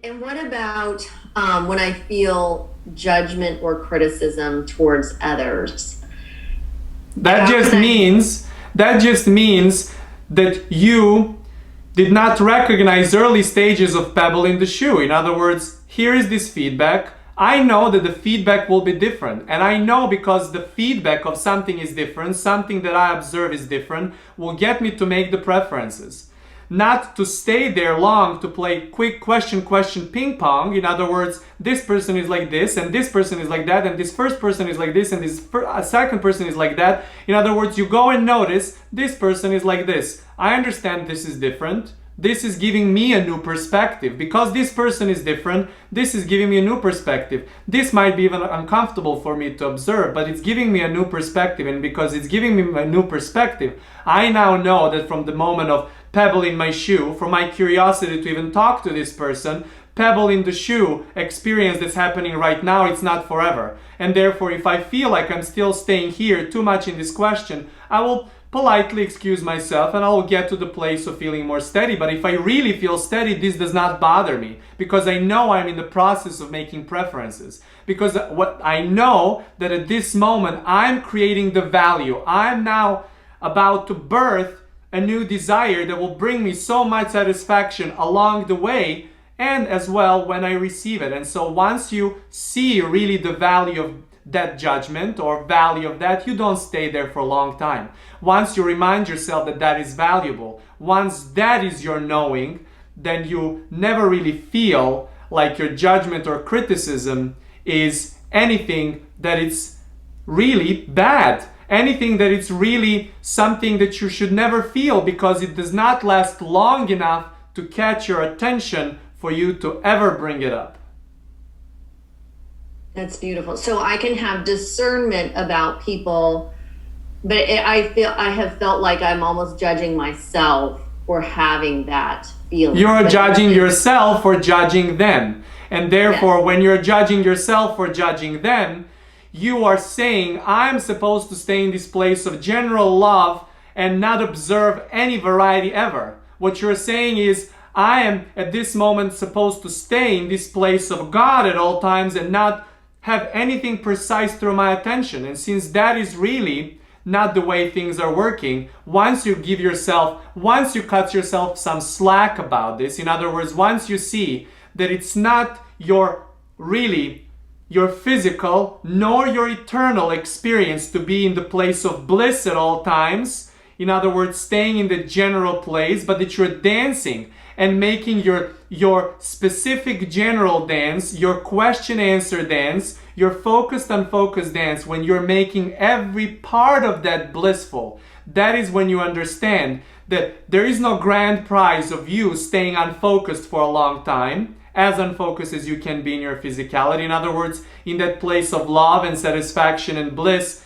And what about when I feel judgment or criticism towards others? That How just can I? means that just means that you did not recognize early stages of pebble in the shoe. In other words, here is this feedback. I know that the feedback will be different. And I know because the feedback of something is different, something that I observe is different, will get me to make the preferences. Not to stay there long to play quick question ping pong. In other words, this person is like this and this person is like that and this first person is like this and this second person is like that. In other words, you go and notice this person is like this. I understand this is different. This is giving me a new perspective. Because this person is different, this is giving me a new perspective. This might be even uncomfortable for me to observe, but it's giving me a new perspective. And because it's giving me a new perspective, I now know that from the moment of pebble in my shoe, from my curiosity to even talk to this person, pebble in the shoe experience that's happening right now, it's not forever. And therefore, if I feel like I'm still staying here too much in this question, I will politely excuse myself and I will get to the place of feeling more steady. But if I really feel steady, this does not bother me because I know I'm in the process of making preferences. Because what I know that at this moment, I'm creating the value. I'm now about to birth a new desire that will bring me so much satisfaction along the way and as well when I receive it. And so once you see really the value of that judgment or value of that, you don't stay there for a long time. Once you remind yourself that that is valuable, once that is your knowing, then you never really feel like your judgment or criticism is anything that it's really bad, anything that it's really something that you should never feel because it does not last long enough to catch your attention for you to ever bring it up. That's beautiful. So I can have discernment about people, but I have felt like I'm almost judging myself for having that feeling. You're judging yourself for judging them. And therefore, Yes. when you're judging yourself for judging them, you are saying, I'm supposed to stay in this place of general love and not observe any variety ever. What you're saying is, I am at this moment supposed to stay in this place of God at all times and not have anything precise through my attention. And since that is really not the way things are working, once you cut yourself some slack about this, in other words, once you see that it's not your physical nor your eternal experience to be in the place of bliss at all times, in other words, staying in the general place, but that you're dancing and making your specific general dance, your question answer dance, your focused unfocused dance, when you're making every part of that blissful, that is when you understand that there is no grand prize of you staying unfocused for a long time, as unfocused as you can be in your physicality. In other words, in that place of love and satisfaction and bliss,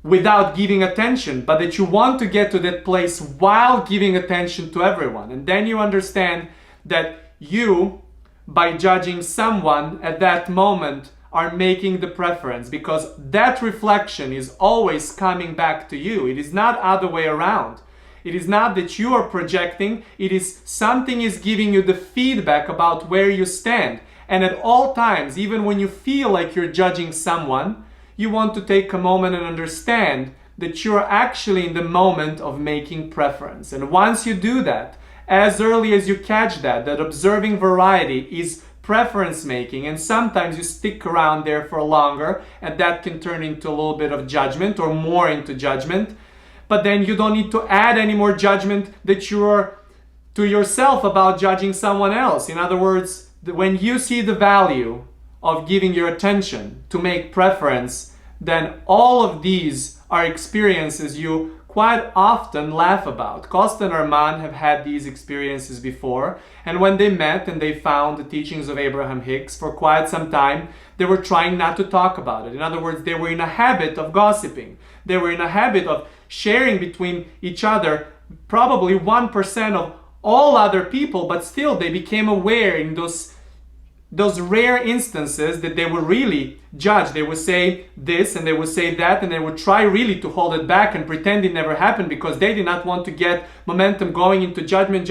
without giving attention, but that you want to get to that place while giving attention to everyone. And then you understand that you, by judging someone at that moment, are making the preference because that reflection is always coming back to you. It is not other way around. It is not that you are projecting, it is something is giving you the feedback about where you stand. And at all times, even when you feel like you're judging someone, you want to take a moment and understand that you're actually in the moment of making preference. And once you do that, as early as you catch that observing variety is preference making, and sometimes you stick around there for longer, and that can turn into a little bit of judgment or more into judgment. But then you don't need to add any more judgment that you're to yourself about judging someone else. In other words, when you see the value of giving your attention to make preference, then all of these are experiences you quite often laugh about. Kosta and Armand have had these experiences before, and when they met and they found the teachings of Abraham Hicks for quite some time, they were trying not to talk about it. In other words, they were in a habit of gossiping. They were in a habit of sharing between each other probably 1% of all other people, but still they became aware in those rare instances that they would really judge. They would say this and they would say that, and they would try really to hold it back and pretend it never happened because they did not want to get momentum going into judgment.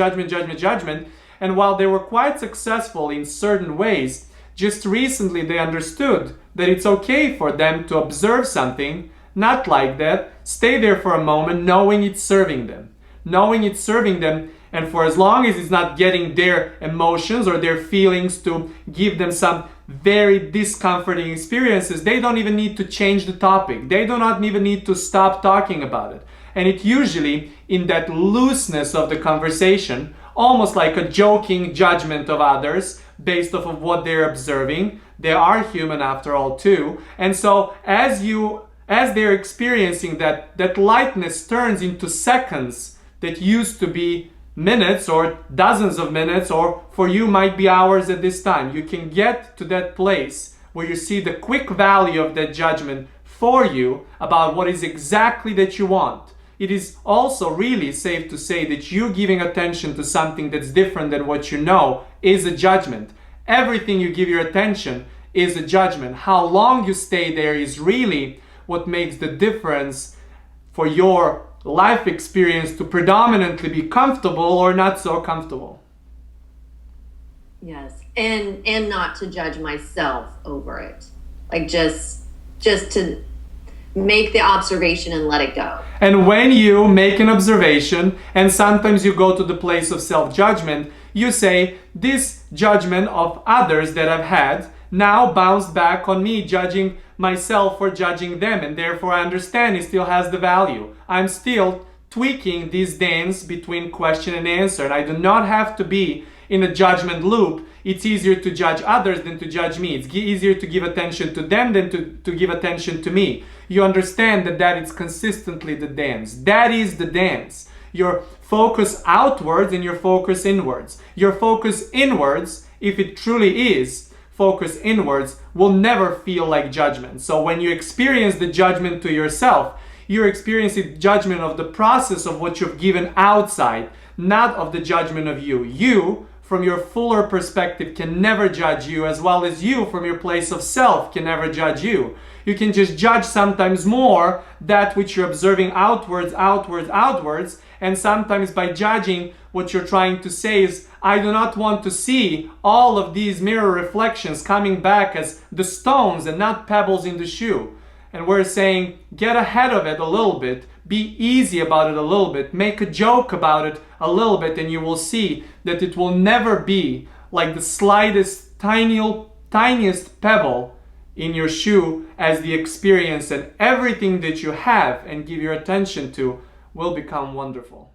And while they were quite successful in certain ways, just recently they understood that it's okay for them to observe something, not like that, stay there for a moment, knowing it's serving them. Knowing it's serving them, and for as long as it's not getting their emotions or their feelings to give them some very discomforting experiences, they don't even need to change the topic. They do not even need to stop talking about it. And it usually, in that looseness of the conversation, almost like a joking judgment of others based off of what they're observing. They are human after all too. And so as they're experiencing that lightness turns into seconds that used to be minutes or dozens of minutes, or for you might be hours at this time. You can get to that place where you see the quick value of that judgment for you about what is exactly that you want. It is also really safe to say that you giving attention to something that's different than what you know is a judgment. Everything you give your attention is a judgment. How long you stay there is really what makes the difference for your life experience to predominantly be comfortable or not so comfortable. Yes, and not to judge myself over it. Like just to make the observation and let it go. And when you make an observation, and sometimes you go to the place of self-judgment, you say, this judgment of others that I've had now bounced back on me, judging myself for judging them, and therefore I understand it still has the value. I'm still tweaking this dance between question and answer, and I do not have to be in a judgment loop. It's easier to judge others than to judge me. It's easier to give attention to them than to give attention to me. You understand that is consistently the dance. That is the dance. Your focus outwards and your focus inwards. Your focus inwards, if it truly is focus inwards, will never feel like judgment. So when you experience the judgment to yourself, you're experiencing judgment of the process of what you've given outside, not of the judgment of you. You, from your fuller perspective, can never judge you, as well as you, from your place of self, can never judge you. You can just judge sometimes more that which you're observing outwards, and sometimes by judging, what you're trying to say is, I do not want to see all of these mirror reflections coming back as the stones and not pebbles in the shoe. And we're saying, get ahead of it a little bit, be easy about it a little bit, make a joke about it a little bit, and you will see that it will never be like the slightest, tiniest pebble in your shoe, as the experience and everything that you have and give your attention to will become wonderful.